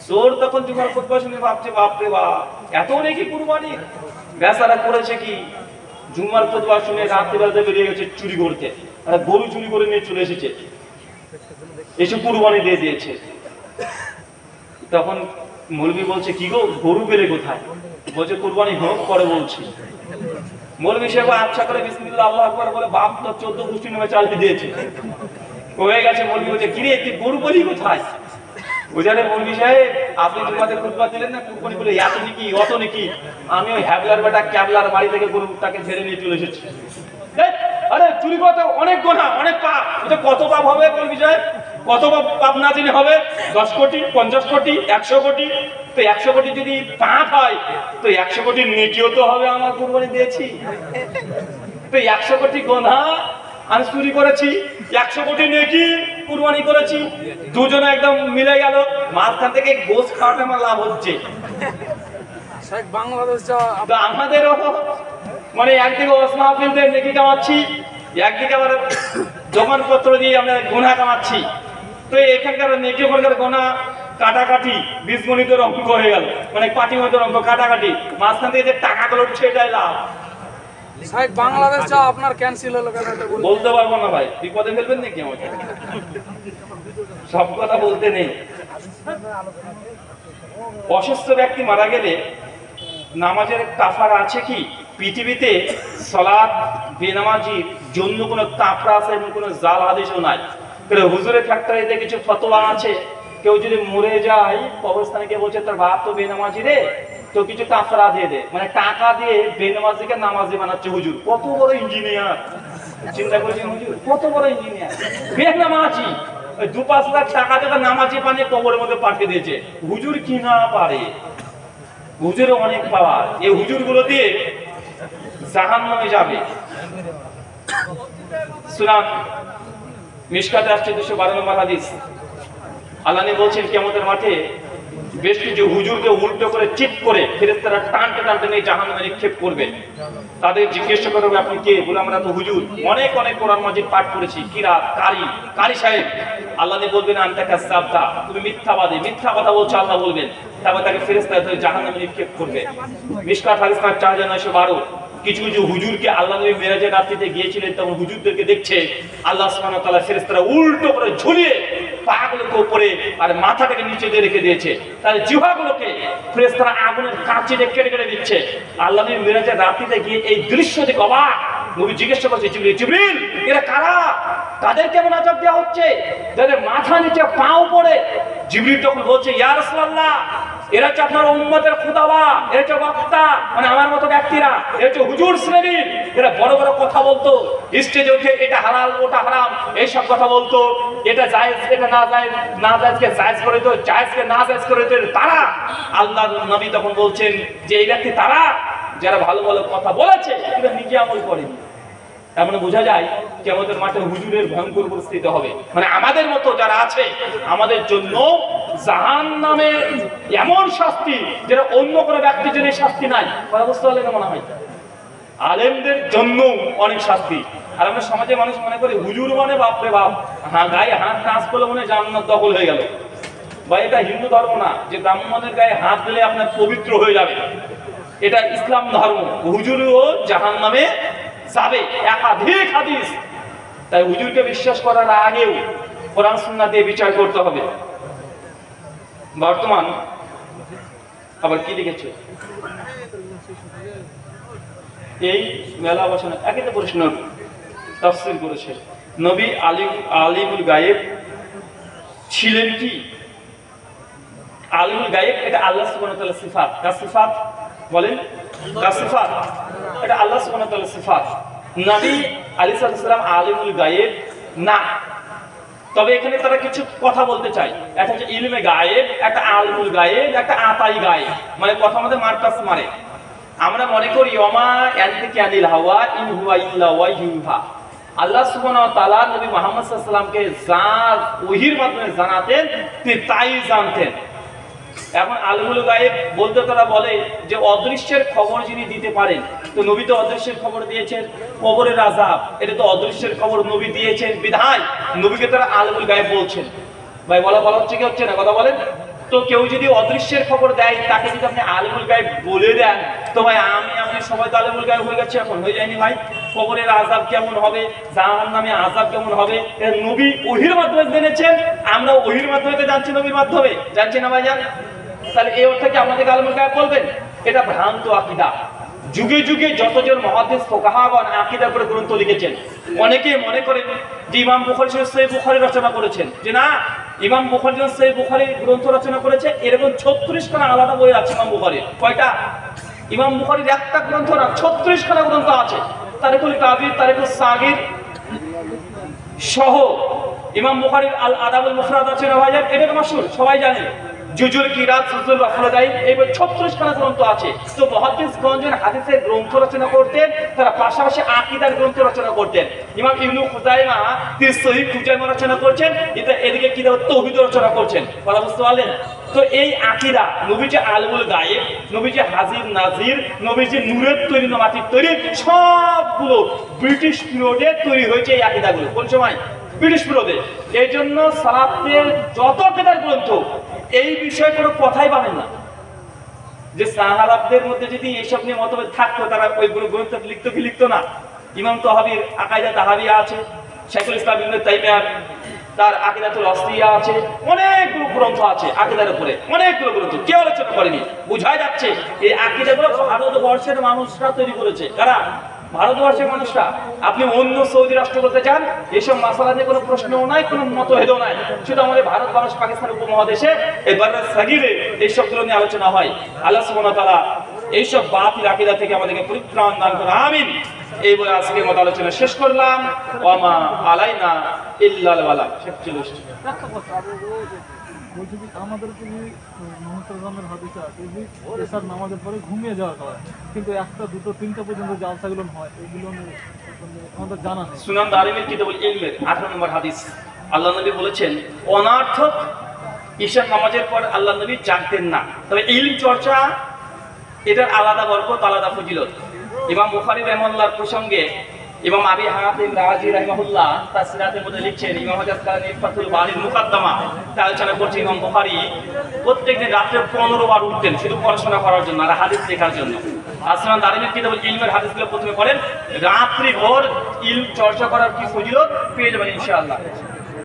চোর তখন জুমার খুতবা শুনে ভাবছে বাপরে বাপ, এত নাকি কুরবানি। বেচারা করেছে কি, জুমার খুতবা শুনে রাত্রিবেলাতে বেরিয়ে গেছে চুরি করতে, গরু চুরি করে নিয়ে চলে এসেছে, এসে কুরবানি দিয়ে দিয়েছে। তখন মৌলবি বলছে কি গো, গরু পেলে কোথায়? বলছে কুরবানি হোক পরে বলছি। মৌলবি সাহেব আচ্ছা করে বিসমিল্লাহ আল্লাহু আকবার বলে বাপ তো 14 গোষ্ঠী নামে চালিয়ে দিয়েছে, হয়ে গেছে। মৌলবি বলছে কিরে তুই গরু পেলি কোথায়? বুঝালে মৌলবি সাহেব আপনি জুমাতে খুতবা দিলেন না, কুরবানি বলে এত নাকি অত নাকি, আমি ওই হ্যাবলার বেটা ক্যাবলার বাড়ি থেকে গরুটাকে ছেড়ে নিয়ে চলে এসেছি। আরে চুরি করতে অনেক গোনা, অনেক পাপ। কত পাপ হবে মৌলবি সাহেব? কত পাপ না জেনে হবে? 10 কোটি, 50 কোটি, 100 কোটি। তো 100 কোটি যদি পাপ হয় তো 100 কোটি নেকিও তো হবে। আমার কুরবানি দিয়েছি তো 100 কোটি গোনা আমি চুরি করেছি, 100 কোটি নেকি কুরবানি করেছি, দুজনে একদম মিলে গেল। মাঝখান থেকে গোশ খাওয়াটা আমার লাভ হচ্ছে। বাংলাদেশ আমাদেরও মানে একদিকে ওসমাফিলদের নেকি কামাচ্ছি, একদিকে আবার দোকানপত্র দিয়ে আমরা গুনাহ কামাচ্ছি। তো এখানকার নেকি ওখানকার গোনা কাটাকাটি বীজগণিতের অঙ্ক হয়ে গেল, মানে পাটিগণিতের অঙ্ক কাটাকাটি, মাঝখান থেকে যে টাকাগুলো উঠছে এটাই লাভ। বাংলাদেশ যা আপনার ক্যান্সেল হলো কেন বলতে পারবো না ভাই, বিপদে ফেলবেন নাকি আমাকে? সব কথা বলতে নেই। অসুস্থ ব্যক্তি মারা গেলে নামাজের কাফারা আছে কি? পৃথিবীতে সালাত বেনামাজির জন্য কোনো কাফারা আছে এমন কোনো জাল হাদিসও নাই। হুজুরের ফ্যাক্টরিতে কিছু ফতোয়া আছে, কেউ যদি মরে যায় কবরস্থানে গিয়ে বলছে তার বাপ তো বেনামাজি রে, তো কিছু কাফারা দিয়ে দে, মানে টাকা দিয়ে বেনামাজিকে নামাজি বানাচ্ছে হুজুর। কত বড় ইঞ্জিনিয়ার, চিন্তা করেছেন হুজুর? কত বড় ইঞ্জিনিয়ার, বেনামাজি। ওই 2-5 লাখ টাকা দিয়ে নামাজি বানিয়ে কবরের মধ্যে পাঠিয়ে দিয়েছে। হুজুর কি না পারে? হুজুরের অনেক পাওয়ার। এই হুজুরগুলো দিয়ে জাহান্নামে যাবে। সুনান মিশকাতে আসছে 212 নম্বর হাদিস। আল্লাহ বলছেন কিয়ামতের মাঠে বেশ কিছু হুজুরকে উল্টো করে চিৎ করে ফেরেশতারা টানতে টানতে নিয়ে জাহান্নামে নিক্ষেপ করবে। তাদের জিজ্ঞাসা করবে আপনি কে? বলে আমরা তো হুজুর, অনেক অনেক কোরআন মাজিদ পাঠ করেছি, কিরাত কারি সাহেব। আল্লাহ বলবেন আনতা কাযাবতা, তুমি মিথ্যাবাদী, মিথ্যা কথা বলছো, আল্লাহ বলবেন। তারপর তাকে ফেরেশতারা ধরে জাহান্নামে নিক্ষেপ করবে। মিশকাত হাদিস 4912। কিছু কিছু হুজুরকে আল্লাহ নবী মেরাজের রাত্রিতে গিয়েছিলেন, তখন হুজুরদেরকে দেখছে আল্লাহ সুবহানাহু ওয়া তাআলা ফেরেশতারা উল্টো করে ঝুলিয়ে পাগুলোকে উপরে আর মাথাটাকে নিচে দিয়ে রেখে দিয়েছে। তাহলে জিহ্বাগুলোকে ফেরেশতারা আগুনের কাঁচি দিয়ে কেটে কেটে দিচ্ছে। আল্লাহ নবী মেরাজের রাত্রিতে গিয়ে এই দৃশ্য দেখে অবাক। নবী জিজ্ঞাসা করছে জিবরিল এরা কারা? কাদের কেমন আযাব দেওয়া হচ্ছে? যাদের মাথা নিচে পা উপরে। জিবরিল তখন বলছে ইয়া রাসূলুল্লাহ, এরা হচ্ছে আপনার উম্মতের খুদাওয়া, এরা হচ্ছে বক্তা, মানে আমার মতো ব্যক্তিরা, এরা হচ্ছে হুজুর শ্রেণীর। এরা বড় বড় কথা বলতো, স্টেজে উঠে এটা হালাল ওটা হারাম এইসব কথা বলতো, এটা জায়েজ এটা না জায়েজ, না জায়েজকে জায়েজ করে দিত, জায়েজকে না জায়েজ করে দিত। তারা আল্লাহর নবী তখন বলছেন যে এই ব্যক্তি তারা যারা ভালো ভালো কথা বলেছে কিন্তু নিজে আমল করেনি। তার মানে বোঝা যায় কিয়ামতের মাঠে হুজুরের ভয়ঙ্কর পরিস্থিতি হবে। মানে আমাদের মতো যারা আছে আমাদের জন্য জাহান্নামের এমন শাস্তি যেটা অন্য কোনো ব্যক্তির জন্য শাস্তি নাই। কথা বুঝতে পারলে মনে হয় আলেমদের জন্য অনেক শাস্তি। আর আমরা সমাজে মানুষ মনে করি হুজুর মানে বাপরে বাপ, হ্যাঁ গায়ে হাত টাচ করলে মনে জান্নাত দখল হয়ে গেল। বা এটা হিন্দু ধর্ম না যে ব্রাহ্মণের গায়ে হাত দিলে আপনার পবিত্র হয়ে যাবে, এটা ইসলাম ধর্ম। হুজুরও জাহান্নামে যাবে, একাধিক হাদিস। তাই হুজুরকে বিশ্বাস করার আগেও কোরআন সুন্নাহ দিয়ে বিচার করতে হবে। বর্তমান আবার কি লিখেছে এই মেলা বসানো একই প্রশ্ন তাফসীর করেছে। নবী আলিমুল গায়েব ছিলেন কি? আলিমুল গায়েব এটা আল্লাহ সুবহানাহু ওয়া তাআলার সিফাত। কার সিফাত বলেন? কার সিফাত? এটা আল্লাহ সুবহানাহু ওয়া তাআলার সিফাত। নবী আলাইহিস সালাম আলিমুল গায়েব না। তবে এখানে তারা কিছু কথা বলতে চায়, একটা হচ্ছে ইলমে গায়েব, একটা আলিমুল গায়েব, একটা আতাই গায়েব। মানে কথা আমাদের মারকাস মারে। আমরা মনে করি ওমা ইয়ানতিকু আনিল হাওয়া ইন হুয়া ইল্লা ওয়াহয়ুহা। আল্লাহ সুবহানাহু ওয়া তাআলা নবী মুহাম্মদ সাল্লাল্লাহু আলাইহি ওয়াসাল্লামকে যা ওহীর মাধ্যমে জানাতেন তিনি তাই জানতেন। এখন আলিমুল গায়েব বলতে তারা বলে যে অদৃশ্যের খবর যিনি দিতে পারেন, তো নবী তো অদৃশ্যের খবর দিয়েছেন। কবরের আযাব এটা তো অদৃশ্যের খবর নবী দিয়েছেন, বিধায় নবীকে তারা আলিমুল গায়েব বলছেন। ভাই বলা হচ্ছে কি হচ্ছে না? কথা বলেন। তো কেউ যদি অদৃশ্যের খবর দেয়, তাকে যদি আপনি আলেমুল গায়েব বলে দেন, তো ভাই আপনি সবাই তো আলেমুল গায়েব হয়ে গেছে, এখন হয়ে যায়নি ভাই? কবরের আযাব কেমন হবে, জাহান্নামে আযাব কেমন হবে, নবী ওহীর মাধ্যমে জেনেছেন, আমরা ওহীর মাধ্যমে জানছি, নবীর মাধ্যমে জানছি না ভাইজান? তাহলে এই অর্থে কি আমাদেরকে আলেমুল গায়েব বলবেন? এটা ভ্রান্ত আকীদা। যুগে যুগে যতজন মুহাদ্দিস ফুকাহাগণ আকীদার উপরে গ্রন্থ লিখেছেন, অনেকে মনে করেন যে ইমাম বুখারী সহিহ বুখারী রচনা করেছেন, যে না, ইমাম বুখারী সহিহ বুখারী গ্রন্থ রচনা করেছে, এরকম 36 খানা আলাদা বই আছে ইমাম বুখারীর। কয়টা? ইমাম বুখারীর একটা গ্রন্থ না, 36 খানা গ্রন্থ আছে। তারিকুল কাবির, তারিকুল সাগীর সহ ইমাম বুখারীর আল আদাবুল মুফরাদ আছে না ভাইজান? এটা তো মাশহুর, সবাই জানে। জুজুল কিরাত, জুজুল রাফলাদাইন, এই 36 খানা গ্রন্থ আছে। তো মুহাদ্দিসগণ হাদিসের গ্রন্থ রচনা করতেন, তারা পাশাপাশি আকীদার গ্রন্থ রচনা করতেন। ইমাম ইবনে খুজাইমা তিনি সহিহ খুজাইমা রচনা করছেন, এদিকে কিতাব তাওহীদ রচনা করছেন। কথা বুঝতে পারলেন? তো এই আকীদা, নবী যে আলমুল গায়েব, নবী যে হাজির নাজির, নবী যে নূরের তৈরি না মাটির তৈরি, সবগুলো ব্রিটিশ পিরিয়ডে তৈরি হয়েছে এই আকীদাগুলো। কোন সময়? ব্রিটিশ পিরিয়ডে। এই জন্য সালাফদের যত আকীদার গ্রন্থ, এই বিষয়ে কোনো কথাই পাবেন না। যে সাহাবাদের মধ্যে যদি এইসব নিয়ে মতভেদ থাকতো, তারা ওইগুলো গ্রন্থ লিখতো কি লিখতো না? ইমাম তাহাবীর আকাইদা তাহাবিয়া আছে, শাইখুল ইসলাম ইবনে তাইমিয়ার তার আকীদাতুল আসলিয়া আছে, অনেকগুলো গ্রন্থ আছে আকীদার উপরে, অনেকগুলো গ্রন্থ কেউ আলোচনা করেনি। বোঝা যাচ্ছে এই আকীদাগুলো ভারতবর্ষের মানুষরা তৈরি করেছে। কারা? ভারতবর্ষের মানুষরা। আপনি অন্য সৌদি রাষ্ট্র করতে চান, এইসব মাসালা নিয়ে কোনো প্রশ্নও নাই, কোনো মতভেদও নাই। শুধু আমাদের ভারত, বাংলাদেশ, পাকিস্তান উপমহাদেশে এই বাররা সাগীরে এইসবগুলো নিয়ে আলোচনা হয়। আল্লাহ সুবহানাহু ওয়া তাআলা এইসব বাতিল আকীদা থেকে আমাদেরকে পরিত্রাণ দান করুন, আমিন। এই বলে আজকের মত আলোচনা শেষ করলাম। ওয়ামা আলাইনা ইল্লাল বালাগ। বলছি কি আমাদেরকে মুহতারামের হাদিসে আছে যে এশার নামাজের পরে ঘুমিয়ে যাওয়া হয়, কিন্তু 1টা 2টো 3টা পর্যন্ত জালসাগুলো হয়, এগুলো আমাদের জানা নেই। সুনান দারিমির কিতাবুল ইলমের 18 নম্বর হাদিস, আল্লাহ নবী বলেছেন, অনার্থক ঈশার নামাজের পর আল্লাহ নবী জাগতেন না। তবে ইলম চর্চা, এটার আলাদা বরকত, আলাদা ফজিলত। ইমাম বুখারী রাহিমাহুল্লাহর প্রসঙ্গে ইমাম আবি হাতিম রাজি রাহিমাহুল্লাহ তার সিরাতের মধ্যে লিখছেন, ইমাম হাজার কালানী ফাতুল বারির মুকাদ্দামা তা আলোচনা করছে, ইমাম বুখারী প্রত্যেকদিন রাত্রে 15 বার উঠতেন শুধু পড়াশোনা করার জন্য আর হাদিস লেখার জন্য। আসমান দারিমির কিতাবুল ইলমের হাদিসগুলো প্রথমে পড়েন, রাত্রি ভোর ইলম চর্চা করার কি ফজিলত পেয়ে যাবেন ইনশাআল্লাহ।